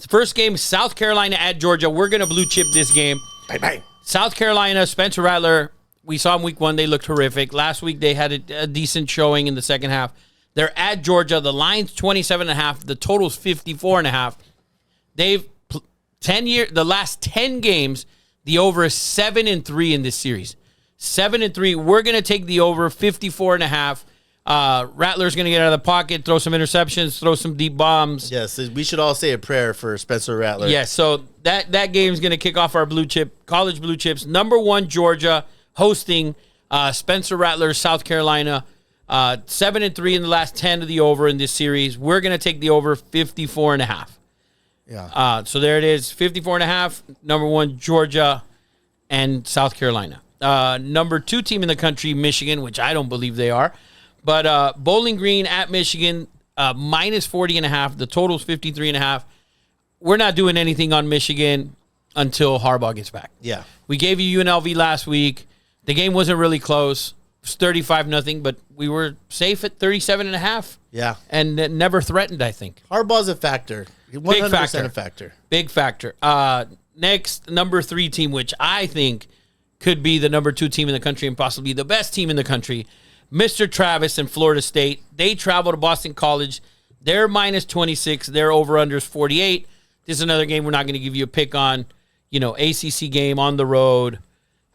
First game, South Carolina at Georgia. We're going to blue chip this game. Bang, bang. South Carolina, Spencer Rattler, we saw him week 1. They looked horrific. Last week, they had a decent showing in the second half. They're at Georgia. The line's 27.5. The total's 54.5. They've the last 10 games, the over is 7-3 in this series. 7-3. We're going to take the over 54.5. Rattler's going to get out of the pocket, throw some interceptions, throw some deep bombs. Yes, we should all say a prayer for Spencer Rattler. Yes, so that game's going to kick off our college blue chips. Number 1, Georgia, hosting Spencer Rattler, South Carolina. 7-3 in the last 10 of the over in this series. We're going to take the over 54.5. Yeah. So there it is, 54.5. Number 1, Georgia and South Carolina. Number 2 team in the country, Michigan, which I don't believe they are. But Bowling Green at Michigan, minus 40.5. The total's 53.5. We're not doing anything on Michigan until Harbaugh gets back. Yeah. We gave you UNLV last week. The game wasn't really close. It was 35-0, but we were safe at 37.5. Yeah. And it never threatened, I think. Harbaugh's a factor. 100% a factor. Big factor. Next, number 3 team, which I think could be the number 2 team in the country and possibly the best team in the country, Mr. Travis and Florida State. They travel to Boston College. They're minus 26. Their over-under is 48. This is another game we're not going to give you a pick on. ACC game on the road.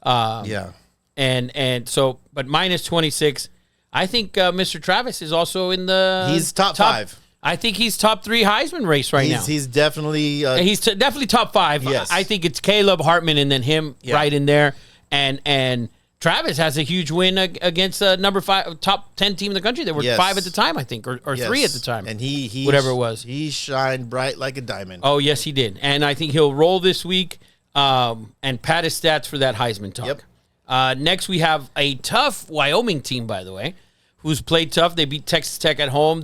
Yeah. And so, but minus 26. I think Mr. Travis is also in the... He's top 5. I think he's top 3 Heisman race now. He's definitely... he's definitely top 5. Yes. I think it's Caleb, Hartman, and then him right in there. And Travis has a huge win against number 5, top 10 team in the country. They were 5 at the time, I think, or 3 at the time. And he whatever it was. He shined bright like a diamond. Oh, yes, he did. And I think he'll roll this week and pad his stats for that Heisman talk. Yep. Next, we have a tough Wyoming team, by the way, who's played tough. They beat Texas Tech at home.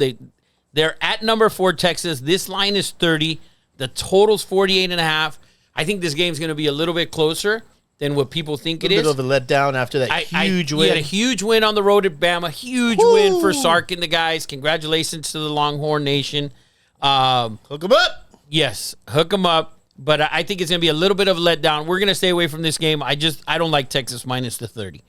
They're at number 4, Texas. This line is 30. The total's 48.5. I think this game's going to be a little bit closer than what people think it is. A little bit of a letdown after that huge win. He had a huge win on the road at Bama. Huge win for Sark and the guys. Congratulations to the Longhorn Nation. Hook them up. Yes, hook them up. But I think it's going to be a little bit of a letdown. We're going to stay away from this game. I don't like Texas minus the 30.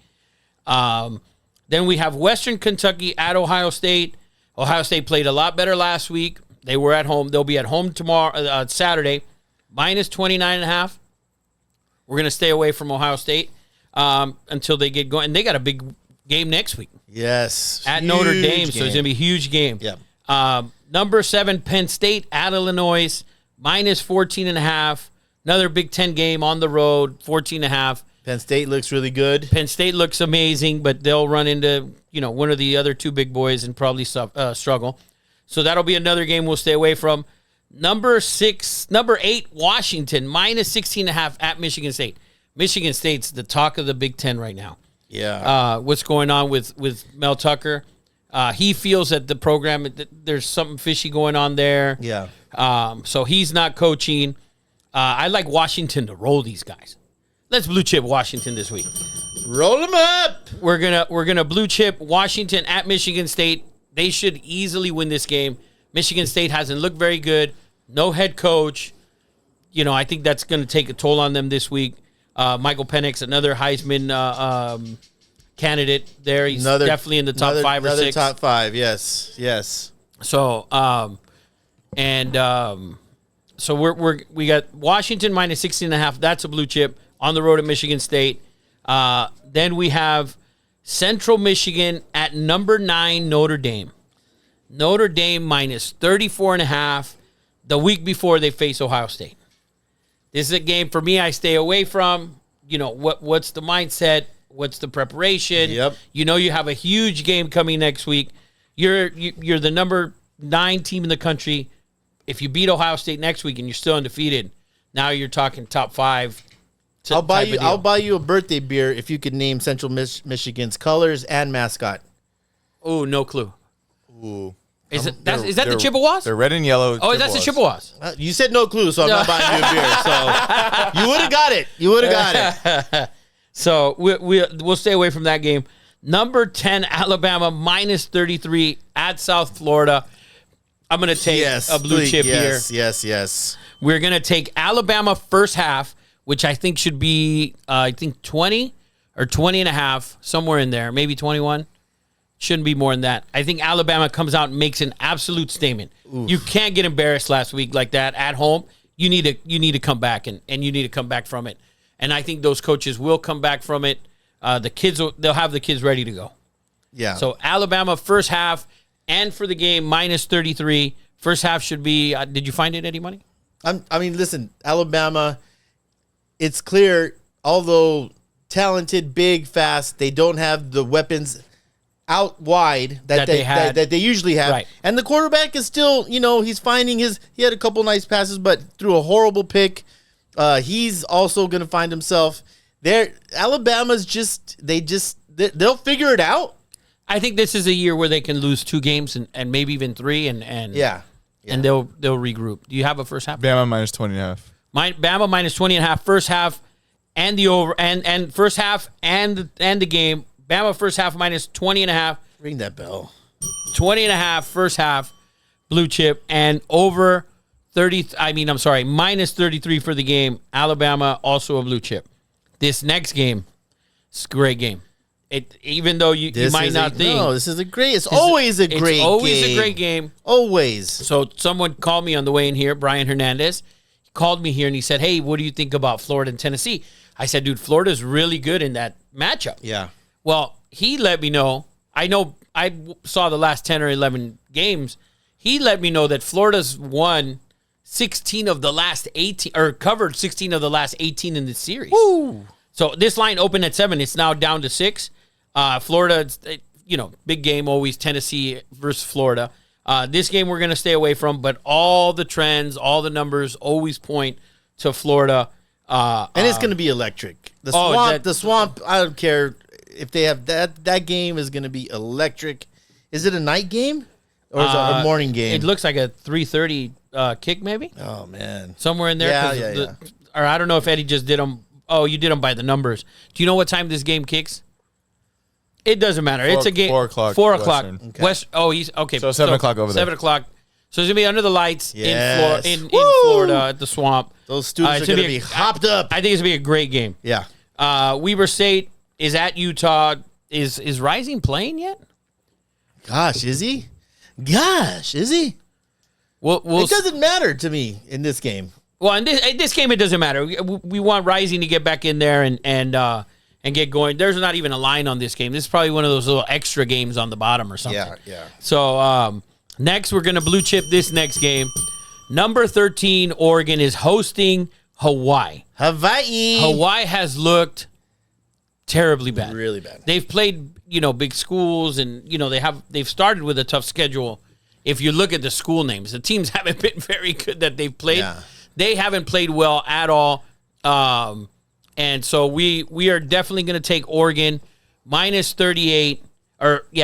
Then we have Western Kentucky at Ohio State. Ohio State played a lot better last week. They were at home. They'll be at home tomorrow, Saturday, minus 29.5. We're going to stay away from Ohio State until they get going. And they got a big game next week. Yes. At Notre Dame, so it's going to be a huge game. Yeah. Number 7, Penn State at Illinois, minus 14.5. Another Big Ten game on the road, 14.5. Penn State looks really good. Penn State looks amazing, but they'll run into one of the other 2 big boys and probably struggle. So that'll be another game we'll stay away from. Number 8, Washington, minus 16.5 at Michigan State. Michigan State's the talk of the Big Ten right now. Yeah. What's going on with Mel Tucker? He feels that the program, there's something fishy going on there. Yeah. So he's not coaching. I like Washington to roll these guys. Let's blue chip Washington this week. Roll them up. We're gonna blue chip Washington at Michigan State. They should easily win this game. Michigan State hasn't looked very good. No head coach. I think that's going to take a toll on them this week. Michael Penix, another Heisman candidate there. He's definitely in the top 5 or 6. Top 5, yes. So, so we got Washington minus 16.5. That's a blue chip on the road at Michigan State. Then we have Central Michigan at number 9, Notre Dame. Notre Dame minus 34.5 the week before they face Ohio State. This is a game for me I stay away from. What's the mindset? What's the preparation? Yep. You have a huge game coming next week. You're the number 9 team in the country. If you beat Ohio State next week and you're still undefeated, now you're talking top 5. I'll buy you a birthday beer if you could name Central Michigan's colors and mascot. Oh, no clue. Ooh. Is that the Chippewas? They're red and yellow. Oh, that's the Chippewas. You said no clue, so I'm not buying you a beer. So you would have got it. You would have got it. So we'll stay away from that game. Number 10, Alabama, minus 33 at South Florida. I'm going to take a blue chip here. Yes. We're going to take Alabama first half, which I think should be, 20 or 20 and a half, somewhere in there, maybe 21. Shouldn't be more than that. I think Alabama comes out and makes an absolute statement. Oof. You can't get embarrassed last week like that at home. You need to come back, and you need to come back from it. And I think those coaches will come back from it. They'll have the kids ready to go. Yeah. So Alabama first half, and for the game, minus 33. First half should be, did you find it, Eddie Money? Listen, Alabama, it's clear, although talented, big, fast, they don't have the weapons out wide that they usually have. Right. And the quarterback is still, he's finding he had a couple nice passes, but threw a horrible pick. He's also going to find himself there. Alabama's they'll figure it out. I think this is a year where they can lose 2 games and maybe even 3 and they'll regroup. Do you have a first half? Bama minus 20.5. Bama minus 20.5 first half and the over and first half and the game. Bama first half minus 20.5. Ring that bell. 20.5 first half, blue chip, and over 30. Minus 33 for the game. Alabama also a blue chip. This next game, it's a great game. Even though you might not think. No, this is a great. It's always a great game. Always. So someone called me on the way in here, Brian Hernandez. He called me here and he said, "Hey, what do you think about Florida and Tennessee?" I said, "Dude, Florida's really good in that matchup." Yeah. Well, he let me know. I saw the last 10 or 11 games. He let me know that Florida's won 16 of the last 18, or covered 16 of the last 18 in the series. Woo! So this line opened at 7. It's now down to 6. Florida, big game always, Tennessee versus Florida. This game we're going to stay away from, but all the trends, all the numbers always point to Florida. And it's going to be electric. The swamp, I don't care. If they have that game is going to be electric. Is it a night game or is it a morning game? It looks like a 3:30 kick, maybe. Oh man, somewhere in there. Yeah. Or I don't know if Eddie just did them. Oh, you did them by the numbers. Do you know what time this game kicks? It doesn't matter. It's a game. 4 o'clock. 4 o'clock. Okay. West. Oh, he's okay. So 7 o'clock over there. 7 o'clock. So it's gonna be under the lights in Florida at the swamp. Those students are gonna be hopped up. I think it's gonna be a great game. Yeah. Weber State is at Utah. Is Rising playing yet? Gosh, is he? Well, it doesn't matter to me in this game. Well, in this game, it doesn't matter. We want Rising to get back in there and get going. There's not even a line on this game. This is probably one of those little extra games on the bottom or something. Yeah. So next, we're going to blue chip this next game. Number 13, Oregon is hosting Hawaii. Hawaii has looked terribly bad. Really bad. They've played, big schools, and they've started with a tough schedule. If you look at the school names, the teams haven't been very good that they've played. Yeah. They haven't played well at all. And so we are definitely going to take Oregon minus 38,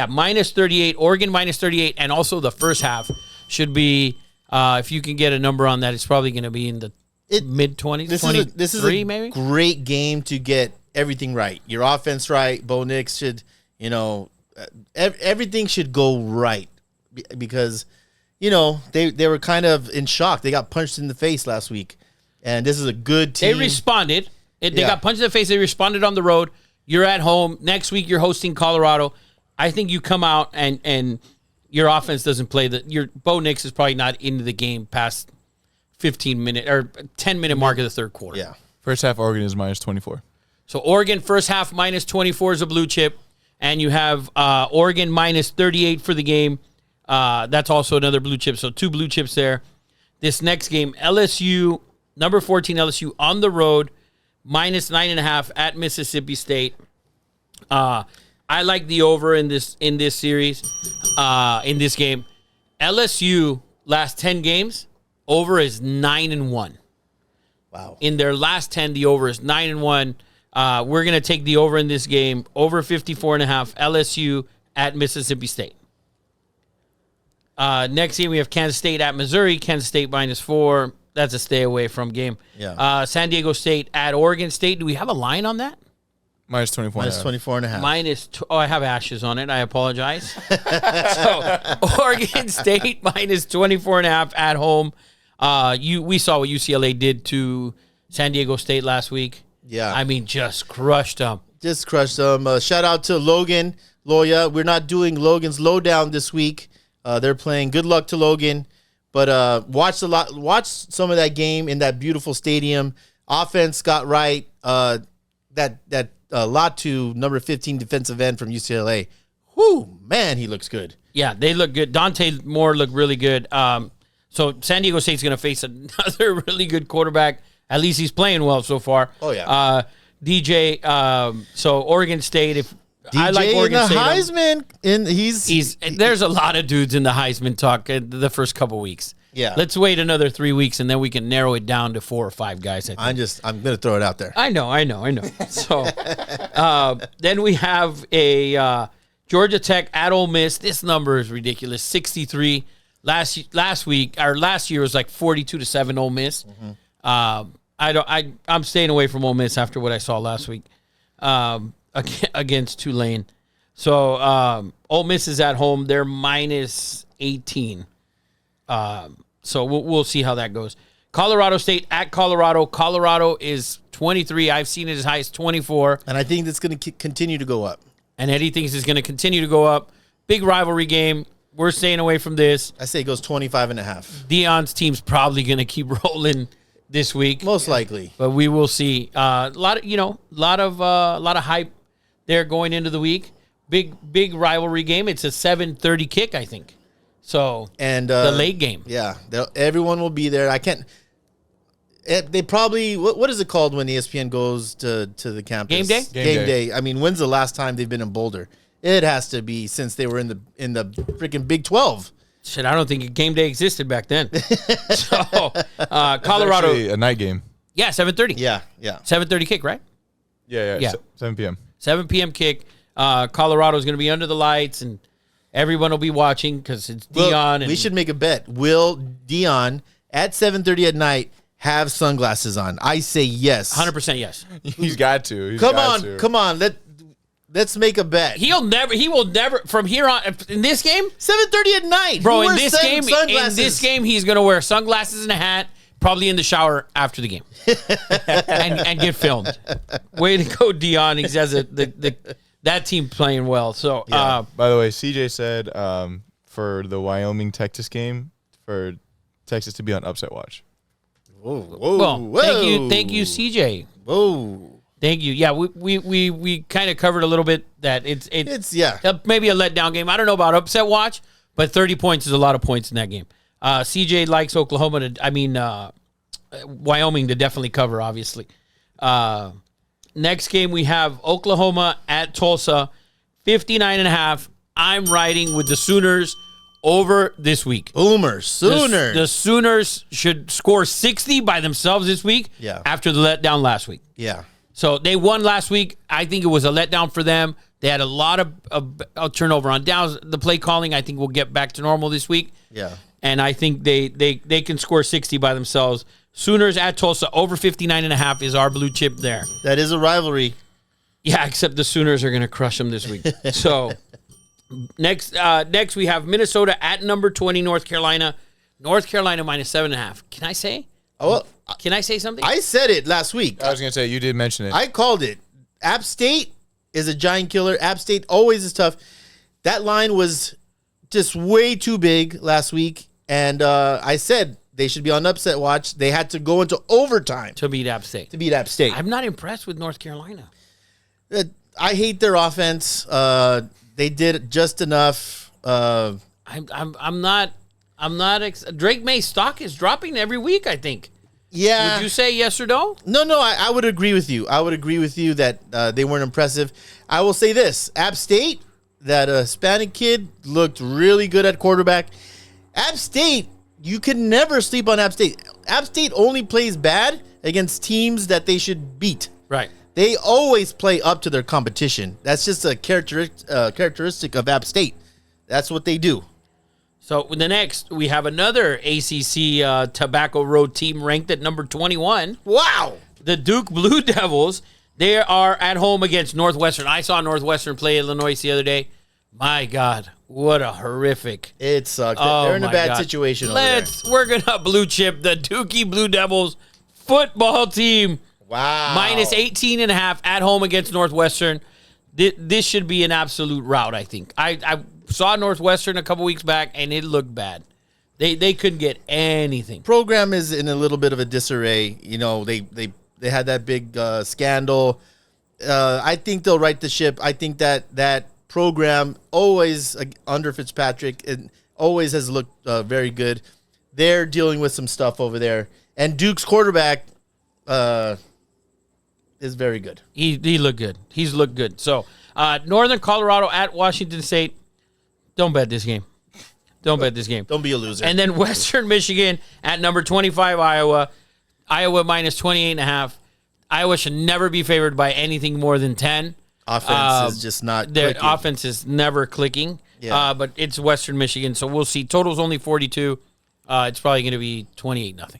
minus 38, Oregon minus 38, and also the first half should be, if you can get a number on that, it's probably going to be in the mid-20s, this is a maybe? Great game to get everything right. Your offense right. Bo Nix should, everything should go right because, they were kind of in shock. They got punched in the face last week, and this is a good team. They responded. They got punched in the face. They responded on the road. You're at home. Next week, you're hosting Colorado. I think you come out and your offense doesn't play. Your Bo Nix is probably not into the game past 15-minute or 10-minute mark of the third quarter. Yeah. First half, Oregon is minus 24. So Oregon first half minus 24 is a blue chip, and you have Oregon minus 38 for the game. That's also another blue chip. So 2 blue chips there. This next game, LSU, number 14 LSU on the road, minus 9.5 at Mississippi State. I like the over in this series, in this game. LSU last 10 games, over is 9-1. Wow. In their last 10, the over is 9-1. We're going to take the over in this game, over 54.5, LSU at Mississippi State. Next game, we have Kansas State at Missouri. Kansas State minus 4. That's a stay away from game. Yeah. San Diego State at Oregon State. Do we have a line on that? Minus 24. Minus 24.5. I have ashes on it. I apologize. So Oregon State minus 24.5 at home. We saw what UCLA did to San Diego State last week. Yeah. I mean, just crushed them. Just crushed them. Shout out to Logan Loya. We're not doing Logan's Lowdown this week. They're playing. Good luck to Logan. But watch some of that game in that beautiful stadium. Offense got right. That Latu, number 15 defensive end from UCLA. Whoo, man, he looks good. Yeah, they look good. Dante Moore looked really good. So San Diego State's going to face another really good quarterback. At least he's playing well so far. Oh, yeah. DJ. So Oregon State. I like Oregon in the State. Heisman, and he's there's a lot of dudes in the Heisman talk the first couple weeks. Yeah. Let's wait another 3 weeks and then we can narrow it down to 4 or 5 guys. I think. I'm gonna throw it out there. I know. So then we have a Georgia Tech at Ole Miss. This number is ridiculous. 63. Last year was like 42-7 Ole Miss. Mm-hmm. I'm staying away from Ole Miss after what I saw last week against Tulane. So Ole Miss is at home. They're minus 18. So we'll see how that goes. Colorado State at Colorado. Colorado is 23. I've seen it as high as 24. And I think it's going to continue to go up. And Eddie thinks it's going to continue to go up. Big rivalry game. We're staying away from this. I say it goes 25.5. Deion's team's probably going to keep rolling this week. Most likely. But we will see. A lot of hype there going into the week. Big rivalry game. It's a 7:30 kick, I think. So and the late game. Yeah, everyone will be there. I can't. They probably what is it called when ESPN goes to the campus? Game day. Game day. I mean, when's the last time they've been in Boulder? It has to be since they were in the freaking Big 12. Shit, I don't think game day existed back then. So Colorado, a night game. yeah, 7:30. Yeah. 7:30 kick, right? Yeah. 7 p.m. 7 p.m. kick. Colorado's going to be under the lights, and everyone will be watching because it's Deion. We should make a bet. Will Deion at 7:30 at night have sunglasses on? I say yes. 100% yes. He's got to. Come on. Let's make a bet. He will never from here on in this game, 7:30 at night, bro. Who In wears this game, he's going to wear sunglasses and a hat, probably in the shower after the game, and get filmed. Way to go, Deion. He says that team playing well. So, Yeah. By the way, CJ said for the Wyoming-Texas game, for Texas to be on upset watch. Whoa. Thank you, CJ. Whoa. Thank you. Yeah, we kind of covered a little bit that it's maybe a letdown game. I don't know about upset watch, but 30 points is a lot of points in that game. CJ likes Wyoming to definitely cover, obviously. Next game we have Oklahoma at Tulsa, 59.5. I'm riding with the Sooners over this week. Sooners. The Sooners should score 60 by themselves this week. Yeah. After the letdown last week. Yeah. So they won last week. I think it was a letdown for them. They had a lot of turnover on downs. The play calling, I think, will get back to normal this week. Yeah. And I think they can score 60 by themselves. Sooners at Tulsa over 59.5 is our blue chip there. That is a rivalry. Yeah, except the Sooners are going to crush them this week. So next we have Minnesota at number 20, North Carolina. North Carolina minus 7.5. Can I say? Oh, Can I say something? I said it last week. I was going to say, you did mention it. I called it. App State is a giant killer. App State always is tough. That line was just way too big last week, and I said they should be on upset watch. They had to go into overtime to beat App State. I'm not impressed with North Carolina. I hate their offense. They did just enough. I'm not. Drake May's stock is dropping every week, I think. Yeah. Would you say yes or no? No, I would agree with you. I would agree with you that they weren't impressive. I will say this. App State, that Hispanic kid, looked really good at quarterback. App State, you can never sleep on App State. App State only plays bad against teams that they should beat. Right. They always play up to their competition. That's just a characteristic of App State. That's what they do. So the next, we have another ACC Tobacco Road team ranked at number 21. Wow. The Duke Blue Devils. They are at home against Northwestern. I saw Northwestern play Illinois the other day. My God, what a horrific. It sucked. Oh, They're in a my bad God. situation over there. We're going to blue chip the Dookie Blue Devils football team. Wow. Minus 18.5 at home against Northwestern. This should be an absolute rout, I think. I saw Northwestern a couple weeks back, and it looked bad. They couldn't get anything. Program is in a little bit of a disarray. You know, they had that big scandal. I think they'll right the ship. I think that program always under Fitzpatrick and always has looked very good. They're dealing with some stuff over there, and Duke's quarterback is very good. He looked good. He's looked good. So Northern Colorado at Washington State. Don't bet this game. Don't bet this game. Don't be a loser. And then Western Michigan at number 25 Iowa. Iowa minus 28.5. Iowa should never be favored by anything more than 10. Offense is just not Their clicking. offense is never clicking. Yeah. But it's Western Michigan, so we'll see. Total's only 42. It's probably going to be 28-0.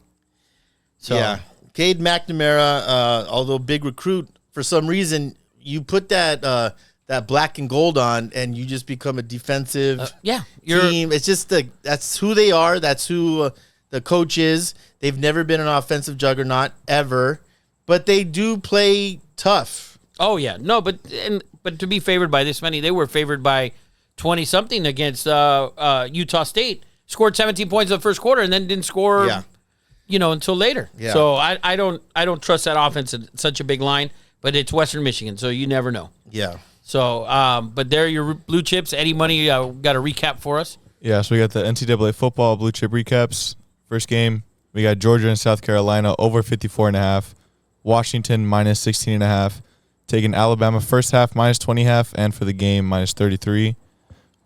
So yeah. Cade McNamara, although big recruit, for some reason you put that black and gold on, and you just become a defensive team. It's just that's who they are. That's who the coach is. They've never been an offensive juggernaut ever, but they do play tough. Oh yeah, no, but to be favored by this many, they were favored by 20-something against Utah State. Scored 17 points in the first quarter, and then didn't score. Yeah. Until later. Yeah. So I don't trust that offense in such a big line, but it's Western Michigan, so you never know. Yeah. So, but there are your blue chips. Eddie Money got a recap for us. Yeah, so we got the NCAA football blue chip recaps. First game, we got Georgia and South Carolina over 54.5. Washington minus 16.5. Taking Alabama first half minus 20.5, and for the game minus 33.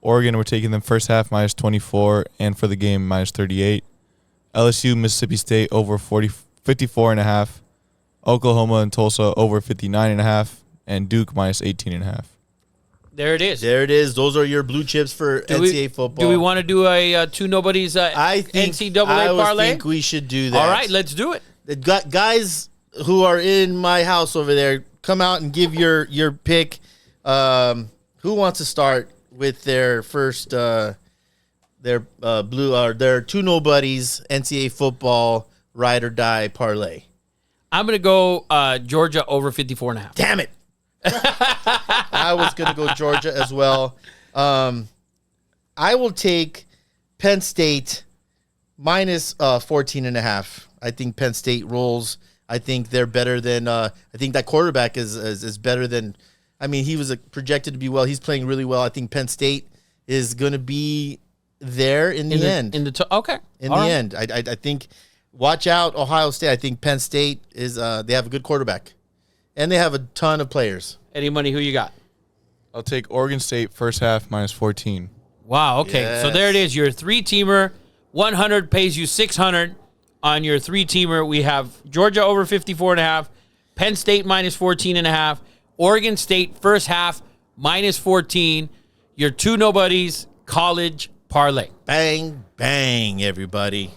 Oregon, we're taking them first half minus 24, and for the game minus 38. LSU, Mississippi State over 54.5. Oklahoma and Tulsa over 59.5, and Duke minus 18.5. There it is. There it is. Those are your blue chips for NCAA football. Do we want to do a two nobodies I think NCAA parlay? I think we should do that. All right, let's do it. The guys who are in my house over there, come out and give your pick. Who wants to start with their first their two nobodies NCAA football ride or die parlay? I'm going to go Georgia over 54.5. Damn it. I was going to go Georgia as well. I will take Penn State minus 14.5. I think Penn State rolls. I think they're better than I think that quarterback is better than. I mean, he was projected to be well. He's playing really well. I think Penn State is going to be there in the end. Okay. In the end, I think. Watch out, Ohio State. I think Penn State is. They have a good quarterback, and they have a ton of players. Eddie Money, who you got? I'll take Oregon State first half minus 14. Wow. Okay. Yes. So there it is. Your 3-teamer. 100 pays you 600 on your 3-teamer. We have Georgia over 54.5. Penn State minus 14.5. Oregon State first half minus 14. Your two nobodies college parlay. Bang, bang, everybody.